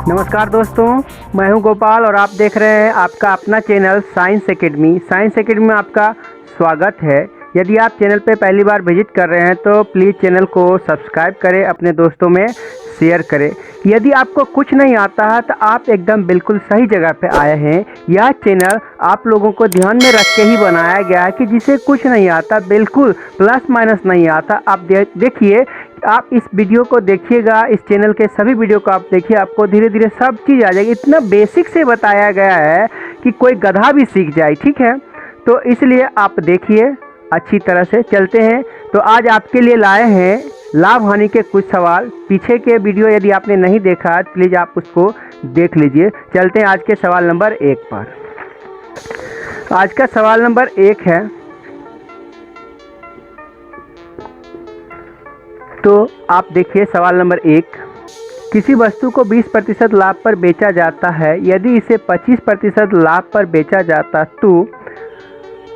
नमस्कार दोस्तों, मैं हूं गोपाल और आप देख रहे हैं आपका अपना channel science academy. Science academy में आपका स्वागत है। यदि आप चैनल पे पहली बार विजिट कर रहे हैं तो प्लीज़ चैनल को सब्सक्राइब करें, अपने दोस्तों में शेयर करें। यदि आपको कुछ नहीं आता है तो आप एकदम बिल्कुल सही जगह पे आए हैं। यह चैनल आप लोगों को ध्यान में रख के ही बनाया गया है कि जिसे कुछ नहीं आता, बिल्कुल प्लस माइनस नहीं आता। आप देखिए, आप इस वीडियो को देखिएगा, इस चैनल के सभी वीडियो को आप देखिए, आपको धीरे धीरे सब चीज़ आ जाएगी। इतना बेसिक से बताया गया है कि कोई गधा भी सीख जाए, ठीक है। तो इसलिए आप देखिए, अच्छी तरह से चलते हैं। तो आज आपके लिए लाए हैं लाभ हानि के कुछ सवाल। पीछे के वीडियो यदि आपने नहीं देखा प्लीज़ आप उसको देख लीजिए। चलते हैं आज के सवाल नंबर 1 पर। आज का सवाल नंबर 1 है, तो आप देखिए सवाल नंबर 1। किसी वस्तु को 20% लाभ पर बेचा जाता है। यदि इसे 25% लाभ पर बेचा जाता तो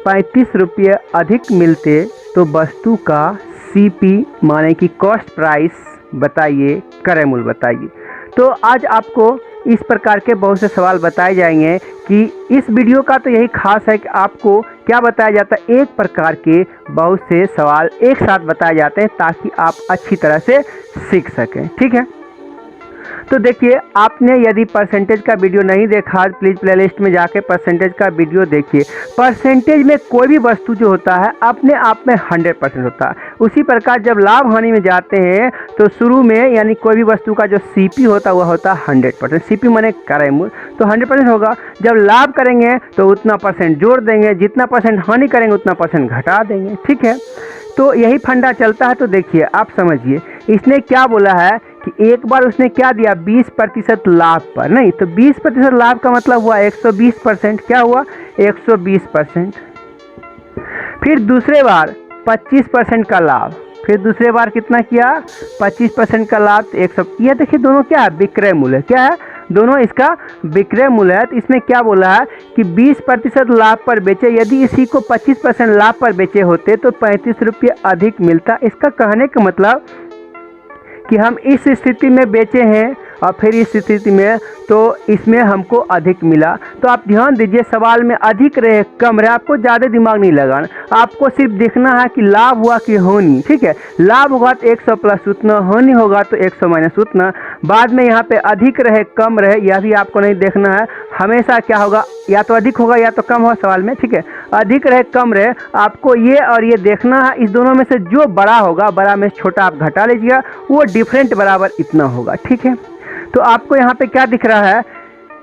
35 रुपये अधिक मिलते, तो वस्तु का सीपी माने कि कॉस्ट प्राइस बताइए, क्रय मूल्य बताइए। तो आज आपको इस प्रकार के बहुत से सवाल बताए जाएंगे कि इस वीडियो का तो यही खास है कि आपको क्या बताया जाता है, एक प्रकार के बहुत से सवाल एक साथ बताए जाते हैं ताकि आप अच्छी तरह से सीख सकें, ठीक है। तो देखिए, आपने यदि परसेंटेज का वीडियो नहीं देखा प्लीज़ प्लेलिस्ट में जाके परसेंटेज का वीडियो देखिए। परसेंटेज में कोई भी वस्तु जो होता है अपने आप में 100% होता है। उसी प्रकार जब लाभ हानि में जाते हैं तो शुरू में यानी कोई भी वस्तु का जो सीपी होता है वह होता है 100%। सीपी माने क्रय मूल्य, तो 100% होगा। जब लाभ करेंगे तो उतना परसेंट जोड़ देंगे, जितना परसेंट हानि करेंगे उतना परसेंट घटा देंगे, ठीक है। तो यही फंडा चलता है। तो देखिए, आप समझिए इसने क्या बोला है कि एक बार उसने क्या दिया, 20% लाभ पर, नहीं तो 20% लाभ का मतलब हुआ 120%। क्या हुआ, 120%। फिर दूसरे बार 25% का लाभ, फिर दूसरे बार कितना किया, 25% का लाभ, तो 100। यह देखिए दोनों क्या है, विक्रय मूल्य। क्या है, दोनों इसका विक्रय मूल्य है। तो इसमें क्या बोला है कि 20% लाभ पर बेचे। यदि इसी को 25% लाभ पर बेचे होते तो 35 रुपये अधिक मिलता। इसका कहने का मतलब कि हम इस स्थिति में बेचे हैं और फिर इस स्थिति में तो इसमें हमको अधिक मिला। तो आप ध्यान दीजिए, सवाल में अधिक रहे कम रहे, आपको ज़्यादा दिमाग नहीं लगाना। आपको सिर्फ देखना है कि लाभ हुआ कि हानि, ठीक है। लाभ होगा तो 100 प्लस उतना, हानि होगा तो 100 माइनस उतना। बाद में यहाँ पे अधिक रहे कम रहे यह भी आपको नहीं देखना है। हमेशा क्या होगा, या तो अधिक होगा या तो कम होगा सवाल में, ठीक है। अधिक रहे कम रहे, आपको ये और ये देखना है। इस दोनों में से जो बड़ा होगा, बड़ा में छोटा आप घटा लीजिएगा, वो डिफरेंट बराबर इतना होगा, ठीक है। तो आपको यहाँ पे क्या दिख रहा है,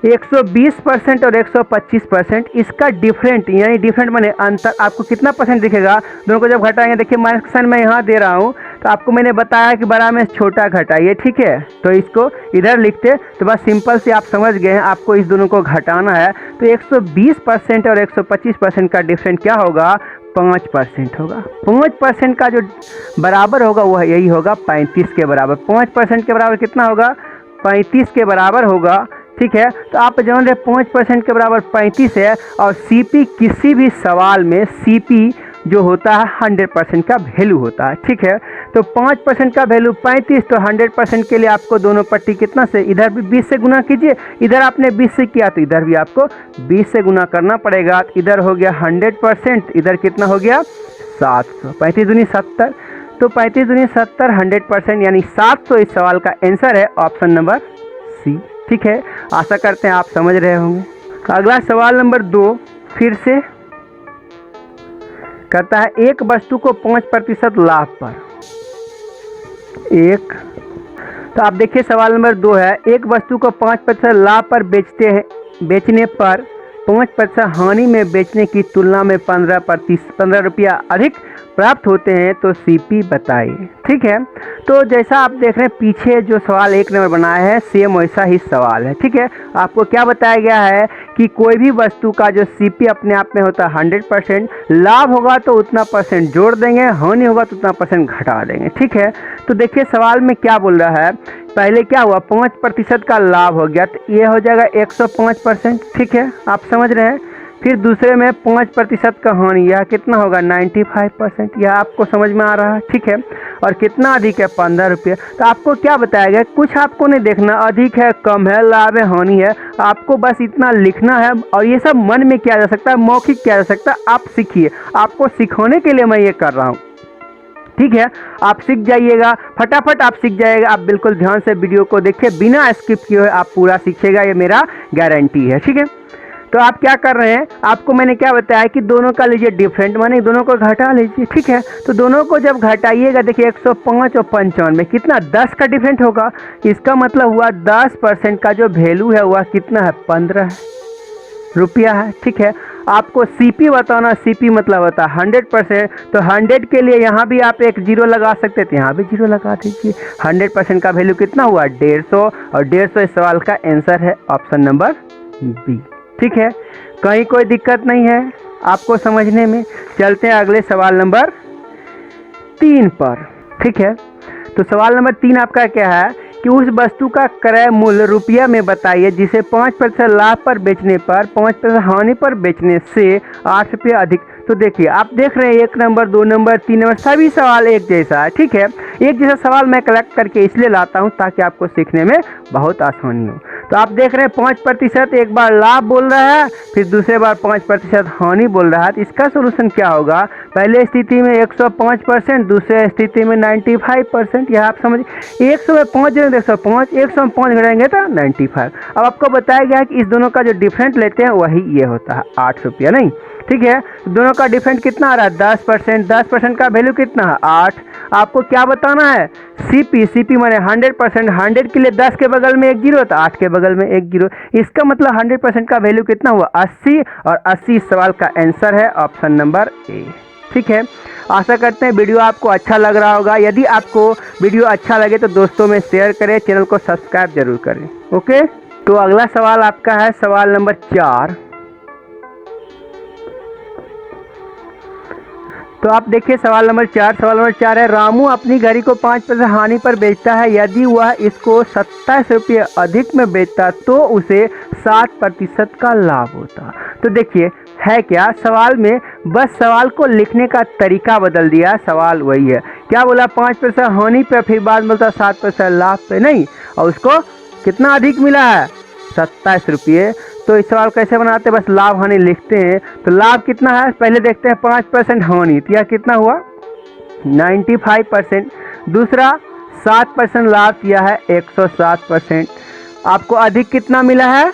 120% और 125%। इसका डिफरेंट यानी डिफरेंट माने अंतर आपको कितना परसेंट दिखेगा, दोनों को जब घटाएंगे। देखिए माइनस का साइन मैं यहाँ दे रहा हूँ, तो आपको मैंने बताया कि बड़ा में छोटा घटाइए, ठीक है। तो इसको इधर लिखते तो बस सिंपल से आप समझ गए हैं, आपको इस दोनों को घटाना है। तो 120% और 125% का डिफरेंट क्या होगा, 5% होगा। 5% का जो बराबर होगा वह यही होगा 35 के बराबर। 5% के बराबर कितना होगा, 35 के बराबर होगा, ठीक है। तो आप जान रहे 5% के बराबर 35 है। और सीपी किसी भी सवाल में सीपी जो होता है 100% का वैल्यू होता है, ठीक है। तो 5% का वैल्यू 35, तो 100% के लिए आपको दोनों पट्टी कितना से, इधर भी 20 से गुना कीजिए। इधर आपने 20 से किया तो इधर भी आपको 20 से गुना करना पड़ेगा। इधर हो गया 100%, इधर कितना हो गया 700। 35 दूनी 70, तो 35 दूनी 70, 100% यानी 700 इस सवाल का आंसर है, ऑप्शन नंबर सी, ठीक है। आशा करते हैं आप समझ रहे होंगे। अगला सवाल नंबर 2 फिर से कहता है, एक वस्तु को 5% लाभ पर एक। तो आप देखिए सवाल नंबर 2 है, एक वस्तु को 5% लाभ पर बेचते हैं, बेचने पर 5% हानि में बेचने की तुलना में 15 रुपया अधिक प्राप्त होते हैं, तो सीपी बताइए, ठीक है। तो जैसा आप देख रहे हैं पीछे जो सवाल 1 नंबर बनाया है सेम वैसा ही सवाल है, ठीक है। आपको क्या बताया गया है कि कोई भी वस्तु का जो सीपी अपने आप में होता है 100%, लाभ होगा तो उतना परसेंट जोड़ देंगे, हानि होगा तो उतना परसेंट घटा देंगे, ठीक है। तो देखिए सवाल में क्या बोल रहा है, पहले क्या हुआ 5% का लाभ हो गया, तो ये हो जाएगा 105%, ठीक है। आप समझ रहे हैं फिर दूसरे में 5% का हानि, यह कितना होगा 95%। यह आपको समझ में आ रहा है, ठीक है। और कितना अधिक है 15 रुपये। तो आपको क्या बताया गया, कुछ आपको नहीं देखना अधिक है कम है लाभ है हानि है, आपको बस इतना लिखना है। और ये सब मन में किया जा सकता है, मौखिक किया जा सकता है, आप सीखिए। आपको सिखाने के लिए मैं ये कर रहा हूँ, ठीक है। आप सीख जाइएगा, फटाफट आप सीख जाइएगा। आप बिल्कुल ध्यान से वीडियो को देखिए, बिना स्किप किए हुए आप पूरा सीखिएगा, ये मेरा गारंटी है, ठीक है। तो आप क्या कर रहे हैं, आपको मैंने क्या बताया कि दोनों का लीजिए डिफरेंट, माने दोनों को घटा लीजिए, ठीक है। तो दोनों को जब घटाइएगा, देखिए 105 और 95 में कितना 10 का डिफरेंट होगा। इसका मतलब हुआ 10% का जो वैल्यू है वह कितना है 15 रुपया है, ठीक है। आपको सीपी बताना, सीपी मतलब होता है 100%। तो 100 के लिए यहाँ भी आप एक जीरो लगा सकते थे, यहाँ भी जीरो लगा दीजिए। 100% का वैल्यू कितना हुआ 150, और 150 इस सवाल का आंसर है ऑप्शन नंबर बी, ठीक है। कहीं कोई दिक्कत नहीं है आपको समझने में। चलते हैं अगले सवाल नंबर 3 पर, ठीक है। तो सवाल नंबर 3 आपका क्या है कि उस वस्तु का क्रय मूल्य रुपया में बताइए जिसे 5% लाभ पर बेचने पर 5% हानि पर बेचने से 8 रुपये अधिक। तो देखिए आप देख रहे हैं 1 नंबर 2 नंबर 3 नंबर सभी सवाल एक जैसा है, ठीक है। एक जैसा सवाल मैं कलेक्ट करके इसलिए लाता हूं ताकि आपको सीखने में बहुत आसानी हो। तो आप देख रहे हैं 5% एक बार लाभ बोल रहा है, फिर दूसरे बार 5% हानि बोल रहा है। तो इसका सोल्यूशन क्या होगा, पहले स्थिति में 105%, दूसरे स्थिति में 95%। यह आप समझ 100 में 5 जगह 105, 100 में 5 घटाएंगे तो 95। अब आपको बताया गया है कि इस दोनों का जो डिफरेंट लेते हैं वही ये होता है 8 रुपया, नहीं, ठीक है। दोनों का डिफरेंट कितना आ रहा है 10%, 10% का वैल्यू कितना है 8। आपको क्या बताना है सीपी, सीपी माने 100%, 100 के लिए 10 के बगल में एक जीरो तो 8 के बगल में एक जीरो। इसका मतलब 100% का वैल्यू कितना हुआ 80, और 80 इस सवाल का आंसर है ऑप्शन नंबर ए, ठीक है। आशा करते हैं वीडियो आपको अच्छा लग रहा होगा। यदि आपको वीडियो अच्छा लगे तो दोस्तों में शेयर करें, चैनल को सब्सक्राइब जरूर करें, ओके। तो अगला सवाल आपका है सवाल नंबर 4। तो आप देखिए सवाल नंबर 4। सवाल नंबर 4 है रामू अपनी घड़ी को 5% हानि पर बेचता है, यदि वह इसको 27 रुपये अधिक में बेचता तो उसे 60% का लाभ होता। तो देखिए है क्या सवाल में, बस सवाल को लिखने का तरीका बदल दिया, सवाल वही है। क्या बोला 5% हानि पे, फिर बाद में बोलता 7% लाभ पे, नहीं, और उसको कितना अधिक मिला है 27 रुपये। तो इस सवाल कैसे बनाते हैं, बस लाभ हानि लिखते हैं। तो लाभ कितना है पहले देखते हैं, 5% हानि, तो यह कितना हुआ 95%। दूसरा 7% लाभ, यह है 107%। आपको अधिक कितना मिला है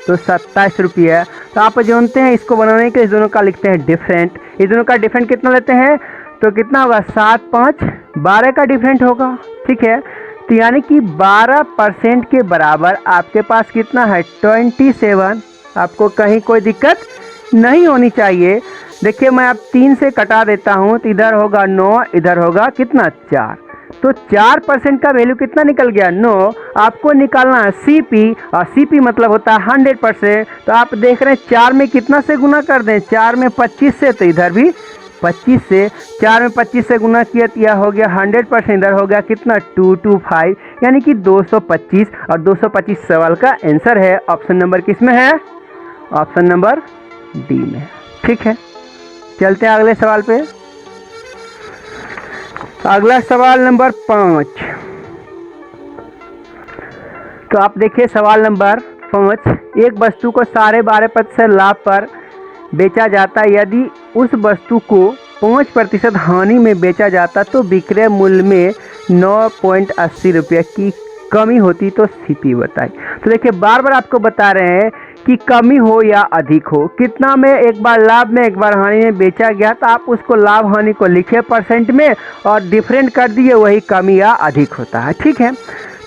तो 27 रुपये है। तो आप जानते हैं इसको बनाने के इस दोनों का लिखते हैं डिफरेंट। इस दोनों का डिफरेंट कितना लेते हैं तो कितना होगा 7 5 12 का डिफरेंट होगा, ठीक है। तो यानी कि 12% के बराबर आपके पास कितना है 27। आपको कहीं कोई दिक्कत नहीं होनी चाहिए। देखिए मैं अब 3 से कटा देता हूँ, तो इधर होगा 9, इधर होगा कितना 4। तो 4% का वैल्यू कितना निकल गया 9। आपको निकालना है सीपी, और सीपी मतलब होता है 100%। तो आप देख रहे हैं 4 में कितना से गुना कर दें, 4 में 25 से, तो इधर भी 25 से, 4 में 25 से गुना किया तो यह हो गया 100%। इधर हो गया कितना 225, यानी कि 225। और 225 सवाल का आंसर है ऑप्शन नंबर किस में है, ऑप्शन नंबर डी में, ठीक है। चलते हैं अगले सवाल पे। अगला सवाल नंबर 5। तो आप देखिए सवाल नंबर 5, एक वस्तु को 12.5% लाभ पर बेचा जाता है, यदि उस वस्तु को 5% हानि में बेचा जाता तो विक्रय मूल्य में 9.80 रुपये की कमी होती, तो सीपी बताई। तो देखिए बार बार आपको बता रहे हैं कि कमी हो या अधिक हो, कितना में, एक बार लाभ में एक बार हानि में बेचा गया, तो आप उसको लाभ हानि को लिखे परसेंट में और डिफरेंट कर दिए, वही कमी या अधिक होता है, ठीक है।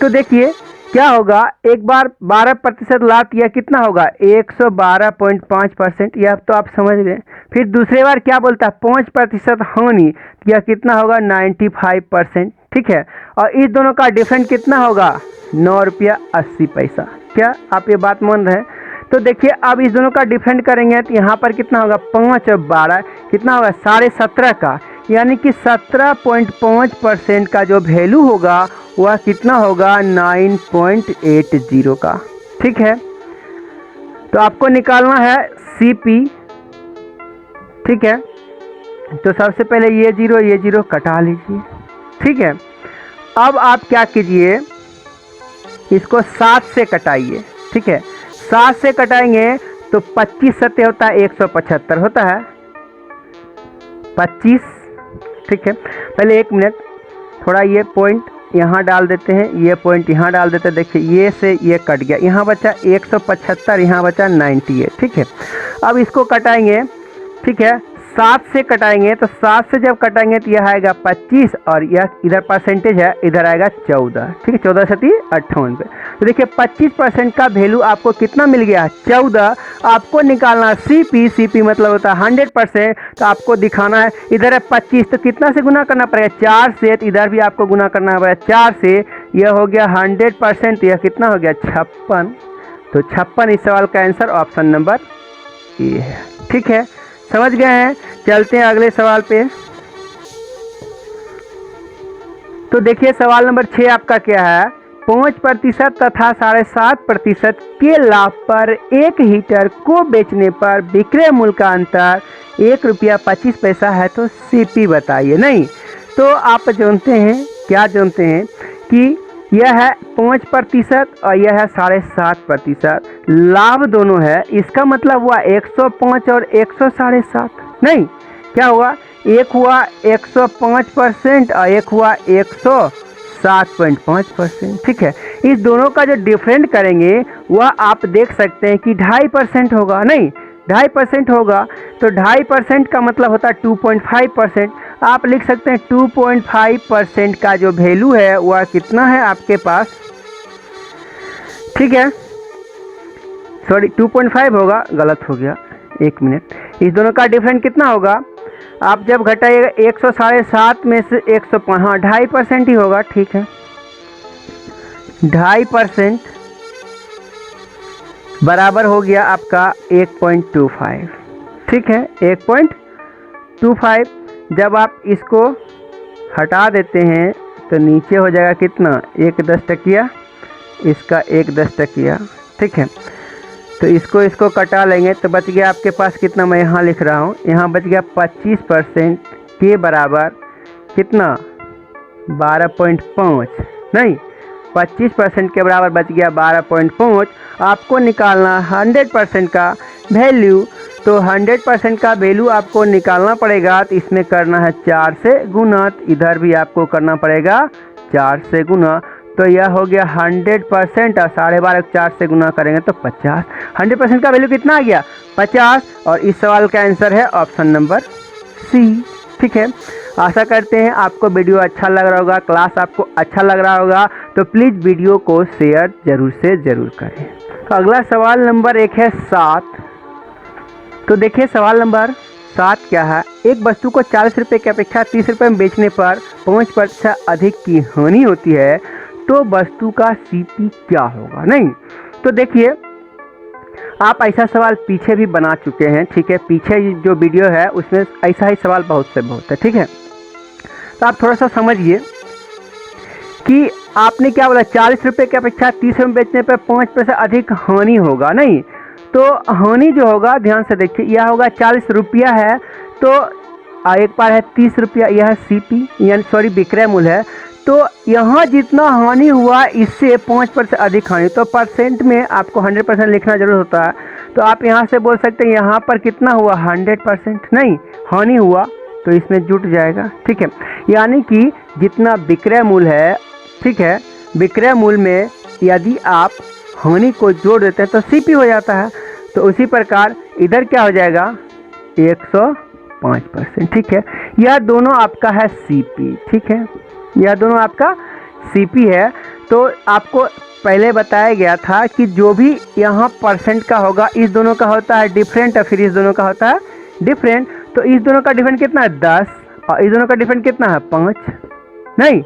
तो देखिए क्या होगा, एक बार 12% लाभ, यह कितना होगा 112.5%, यह तो आप समझ गए। फिर दूसरे बार क्या बोलता है 5% हानि, यह कितना होगा 95%, ठीक है। और इस दोनों का डिफरेंट कितना होगा 9 रुपया 80 पैसा। क्या आप ये बात मान रहे हैं। तो देखिए अब इस दोनों का डिफरेंट करेंगे तो यहाँ पर कितना होगा 5 और 12 कितना होगा 17.5 का, यानी कि 17.5% का जो वैल्यू होगा वह कितना होगा 9.80 का, ठीक है। तो आपको निकालना है सीपी, ठीक है। तो सबसे पहले ये जीरो कटा लीजिए, ठीक है। अब आप क्या कीजिए, इसको 7 से कटाइए, ठीक है। 7 से कटाएंगे तो 25 सत्ते होता है 175 होता है 25, ठीक है। पहले 1 मिनट, थोड़ा ये पॉइंट यहाँ डाल देते हैं, ये पॉइंट यहाँ डाल देते हैं। देखिए ये से ये कट गया, यहाँ बचा 175, यहाँ बचा 98, ठीक है। अब इसको कटाएंगे, ठीक है। 7 से कटाएंगे तो 7 से जब कटाएंगे तो यह आएगा 25 और यह इधर परसेंटेज है, इधर आएगा 14, ठीक है। 14 सती 58 पे। तो देखिए 25% का वैल्यू आपको कितना मिल गया, 14। आपको निकालना सीपी मतलब होता है 100%। तो आपको दिखाना है, इधर है 25 तो कितना से गुना करना पड़ेगा, 4 से। तो इधर भी आपको गुना करना पड़ेगा 4 से। यह हो गया 100%, यह कितना हो गया 56। तो 56 इस सवाल का आंसर ऑप्शन नंबर ए है, ठीक है। समझ गए हैं। चलते हैं अगले सवाल पे। तो देखिए सवाल नंबर 6 आपका क्या है, 5% तथा 7.5% के लाभ पर एक हीटर को बेचने पर विक्रय मूल्य का अंतर ₹1.25 है, तो सीपी बताइए। नहीं तो आप जानते हैं, क्या जानते हैं कि यह है 5% और यह है 7.5%, लाभ दोनों है। इसका मतलब हुआ 105 और 107.5। नहीं, क्या हुआ, एक हुआ 105% और एक हुआ 107.5%, ठीक है। इस दोनों का जो डिफरेंट करेंगे वह आप देख सकते हैं कि 2.5% होगा। नहीं, 2.5% होगा। तो 2.5% का मतलब होता है 2.5%। आप लिख सकते हैं 2.5% का जो वैल्यू है वह कितना है आपके पास, ठीक है। सॉरी 2.5 होगा, गलत हो गया, 1 मिनट। इस दोनों का डिफरेंस कितना होगा, आप जब घटाइएगा 107.5 में से 105, हाँ 2.5% ही होगा, ठीक है। 2.5% बराबर हो गया आपका 1.25, ठीक है। 1.25 जब आप इसको हटा देते हैं तो नीचे हो जाएगा कितना, 1 10 टकिया, इसका 1 10 टकिया, ठीक है। तो इसको कटा लेंगे तो बच गया आपके पास कितना, मैं यहाँ लिख रहा हूँ, यहाँ बच गया 25% के बराबर कितना, 12.5। नहीं, 25% के बराबर बच गया 12.5। आपको निकालना 100% का वैल्यू। तो 100% का वैल्यू आपको निकालना पड़ेगा, तो इसमें करना है 4 से गुना, इधर भी आपको करना पड़ेगा 4 से गुना। तो यह हो गया 100% और 12.5 4 से गुना करेंगे तो 50। 100% का वैल्यू कितना आ गया, 50। और इस सवाल का आंसर है ऑप्शन नंबर सी, ठीक है। आशा करते हैं आपको वीडियो अच्छा लग रहा होगा, क्लास आपको अच्छा लग रहा होगा। तो प्लीज़ वीडियो को शेयर जरूर से ज़रूर करें। तो अगला सवाल नंबर 1 है 7। तो देखिए सवाल नंबर 7 क्या है, एक वस्तु को 40 रुपये की अपेक्षा 30 रुपये में बेचने पर 5% अधिक की हानि होती है, तो वस्तु का सीपी क्या होगा। नहीं तो देखिए आप ऐसा सवाल पीछे भी बना चुके हैं, ठीक है। पीछे जो वीडियो है उसमें ऐसा ही सवाल बहुत से बहुत है, ठीक है। तो आप थोड़ा सा समझिए कि आपने क्या बोला, 40 रुपये की अपेक्षा 30 रुपये में बेचने पर 5% अधिक हानि होगा। नहीं तो हानि जो होगा, ध्यान से देखिए, यह होगा 40 रुपया है, तो एक बार है 30 रुपया, यह सीपी यानी सॉरी विक्रय मूल्य है। तो यहाँ जितना हानि हुआ इससे 5% अधिक हानि, तो परसेंट में आपको 100% लिखना जरूर होता है। तो आप यहाँ से बोल सकते हैं यहाँ पर कितना हुआ, 100% नहीं हानि हुआ, तो इसमें जुट जाएगा, ठीक है। यानी कि जितना विक्रय मूल्य है, ठीक है, विक्रय मूल्य में यदि आप हानि को जोड़ देते हैं तो सीपी हो जाता है। तो उसी प्रकार इधर क्या हो जाएगा, 105%, ठीक है। यह दोनों आपका है सीपी, ठीक है, यह दोनों आपका सीपी है। तो आपको पहले बताया गया था कि जो भी यहाँ परसेंट का होगा, इस दोनों का होता है डिफरेंट और फिर इस दोनों का होता है डिफरेंट। तो इस दोनों का डिफरेंट कितना है, 10, और इस दोनों का डिफरेंट कितना है, 5। नहीं,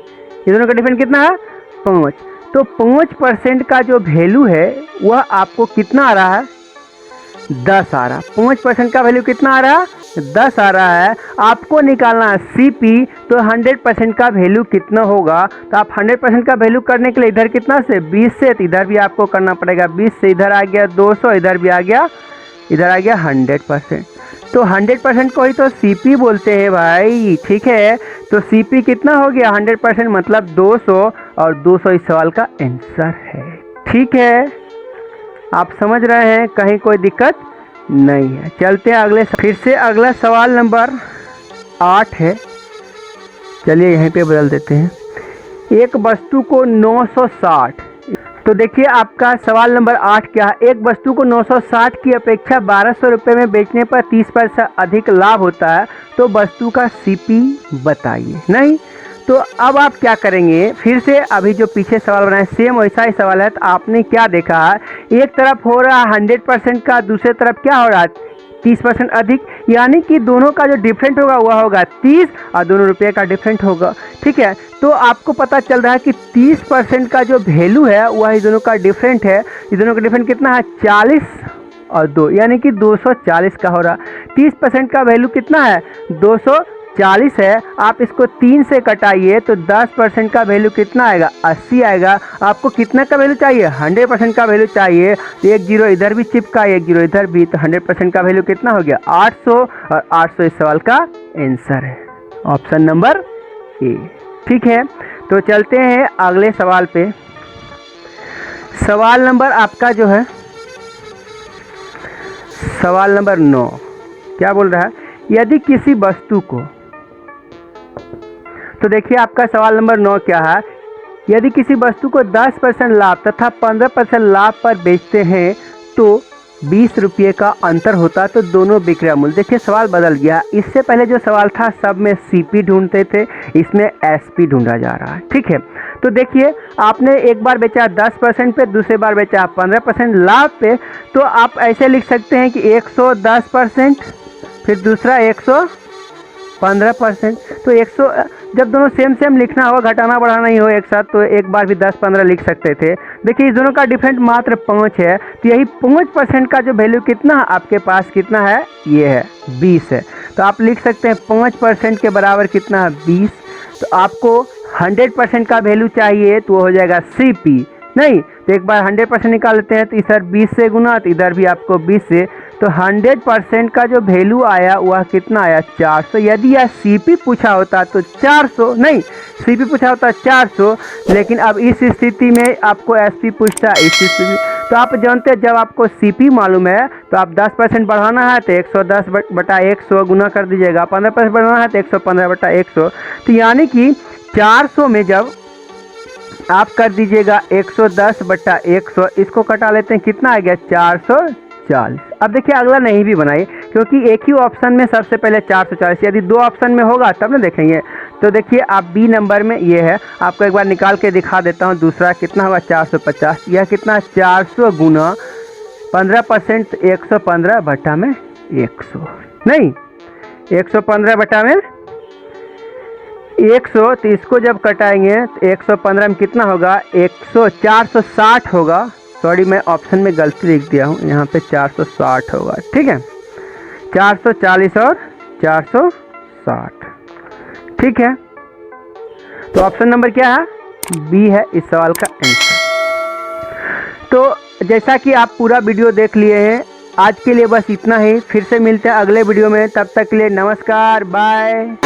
इस दोनों का डिफरेंट कितना है, 5। तो 5% का जो वैल्यू है वह आपको कितना आ रहा है, 10 आ रहा। 5% का वैल्यू कितना आ रहा है, 10 आ रहा है। आपको निकालना है सीपी, तो 100% का वैल्यू कितना होगा। तो आप 100% का वैल्यू करने के लिए इधर कितना से, 20 से, तो इधर भी आपको करना पड़ेगा 20 से, इधर आ गया 200, इधर भी आ गया, इधर आ गया 100%। तो 100% को ही तो सीपी बोलते हैं भाई, ठीक है। तो सीपी कितना हो गया 100% मतलब 200, और 200 इस सवाल का आंसर है, ठीक है। आप समझ रहे हैं, कहीं कोई दिक्कत नहीं है। चलते हैं अगले, फिर से अगला सवाल नंबर 8 है। चलिए यहीं पे बदल देते हैं। एक वस्तु को 960, तो देखिए आपका सवाल नंबर 8 क्या है। एक वस्तु को 960 की अपेक्षा 1200 रुपये में बेचने पर 30% अधिक लाभ होता है, तो वस्तु का सीपी बताइए। नहीं, तो अब आप क्या करेंगे, फिर से अभी जो पीछे सवाल बनाए सेम वैसा ही सवाल है। तो आपने क्या देखा है, एक तरफ हो रहा है 100% का, दूसरे तरफ क्या हो रहा है 30% अधिक, यानी कि दोनों का जो डिफरेंट होगा वह होगा 30 और दोनों रुपये का डिफरेंट होगा, ठीक है। तो आपको पता चल रहा है कि 30% का जो वैल्यू है वह इन दोनों का डिफरेंट है। इन दोनों का डिफरेंट कितना है 40 और 2, यानी कि 240 का हो रहा। 30% का वैल्यू कितना है 240 है। आप इसको 3 से कटाइए तो 10% का वैल्यू कितना आएगा 80 आएगा। आपको कितना का वैल्यू चाहिए 100% का वैल्यू चाहिए। तो एक जीरो इधर भी चिपका, एक जीरो इधर भी, तो 100% का वैल्यू कितना हो गया 800, और 800 इस सवाल का आंसर है, ऑप्शन नंबर ए, ठीक है। तो चलते हैं अगले सवाल पे। सवाल नंबर आपका जो है सवाल नंबर 9 क्या बोल रहा है, यदि किसी वस्तु को, तो देखिए आपका सवाल नंबर 9 क्या है, यदि किसी वस्तु को 10% लाभ तथा 15% लाभ पर बेचते हैं तो 20 रुपये का अंतर होता, तो दोनों विक्रय मूल्य। देखिए सवाल बदल गया, इससे पहले जो सवाल था सब में सीपी ढूंढते थे, इसमें एसपी ढूंढा जा रहा है, ठीक है। तो देखिए आपने एक बार बेचा 10% पे, दूसरी बार बेचा 15% लाभ पे, तो आप ऐसे लिख सकते हैं कि 110%, फिर दूसरा 115%। तो 100, जब दोनों सेम सेम लिखना हो, घटाना बढ़ाना ही हो एक साथ, तो एक बार भी 10-15 लिख सकते थे। देखिए इस दोनों का डिफरेंट मात्र 5 है, तो यही 5% का जो वैल्यू कितना आपके पास कितना है, ये है 20 है। तो आप लिख सकते हैं 5% के बराबर कितना है 20। तो आपको 100% का वैल्यू चाहिए, तो वो हो जाएगा सीपी। नहीं तो एक बार 100% निकाल लेते हैं, तो इधर 20 से गुना, तो इधर भी आपको 20 से, तो 100% का जो वैल्यू आया वह कितना आया 400। यदि यह सीपी पूछा होता तो 400, नहीं सीपी पूछा होता 400, लेकिन अब इस स्थिति में आपको एसपी पूछता है इस स्थिति। तो आप जानते हैं जब आपको सीपी मालूम है तो आप 10% बढ़ाना है तो 110 बटा 100 गुना कर दीजिएगा, 15% बढ़ाना है तो 115 बटा 100। तो यानी कि 400 में जब आप कर दीजिएगा 110 बटा 100, इसको कटा लेते हैं, कितना आ गया 440। अब देखिए अगला नहीं भी बनाइए, क्योंकि एक ही ऑप्शन में सबसे पहले 440, यदि 2 ऑप्शन में होगा तब ना देखेंगे। तो देखिए आप बी नंबर में ये है, आपको एक बार निकाल के दिखा देता हूँ। दूसरा कितना होगा 450, यह कितना 400 गुना 15%, 115 बटा में 100, नहीं 115 बटा में 100। तो इसको जब कटाएंगे तो 115 में कितना होगा 460 होगा। सॉरी मैं ऑप्शन में गलती लिख दिया हूँ, यहाँ पे 460 होगा, ठीक है। 440 और 460, ठीक है। तो ऑप्शन नंबर क्या है बी है इस सवाल का आंसर। तो जैसा कि आप पूरा वीडियो देख लिए हैं, आज के लिए बस इतना ही। फिर से मिलते हैं अगले वीडियो में, तब तक के लिए नमस्कार, बाय।